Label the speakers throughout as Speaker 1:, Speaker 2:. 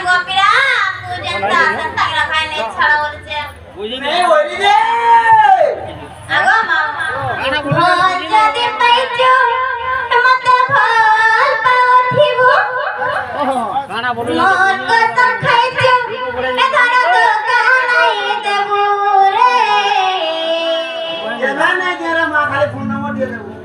Speaker 1: गोपिरा पूजनता संतागला खाय नाही छाडा वरचे
Speaker 2: बुझी नाही होई रे
Speaker 1: अगो मामा जदी पैचो मत फल पाथिबो
Speaker 2: गाना बोलो
Speaker 1: मन कसम खाइचो ए धारा तो गानाई देबो रे
Speaker 2: जेना नाही जरा मा खाली फोन नंबर दे देबो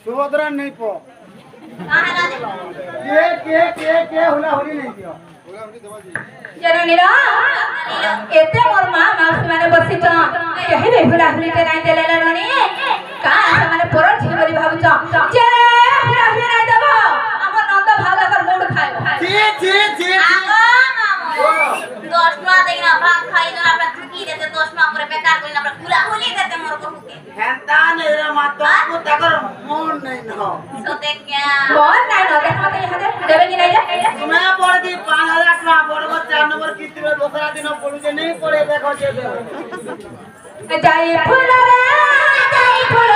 Speaker 2: सुभद्रा नहीं पो के हुला हुली नहीं दियो
Speaker 3: जननीरा एते मोर मां माउसी माने बसिच केहि बे हुला हुली के नहीं देले ननी का माने पोर छी बली भाबुच जे हुला हुली नहीं देबो हमर नंद भागा कर मुंड खाइबो
Speaker 2: जी
Speaker 1: आगो मामो 10 टका देना भाग खाइ जरा अपना थकी देते 10 टका करे बेकार कोइ ना अपना हुला हुली देते मोर को हुके
Speaker 2: हेंता नेरा मातो को तकर मन नहीं न
Speaker 1: सोते क्या
Speaker 3: मन नहीं न देख मते यहां दे देबे कि नहीं जा
Speaker 2: तुम्हें पड़ दी 5000 टका पड़बो 4 नंबर किस्त में दूसरा दिन पड़ू जे नहीं पड़े देखो जे
Speaker 3: जाई फुल रे जाई फुल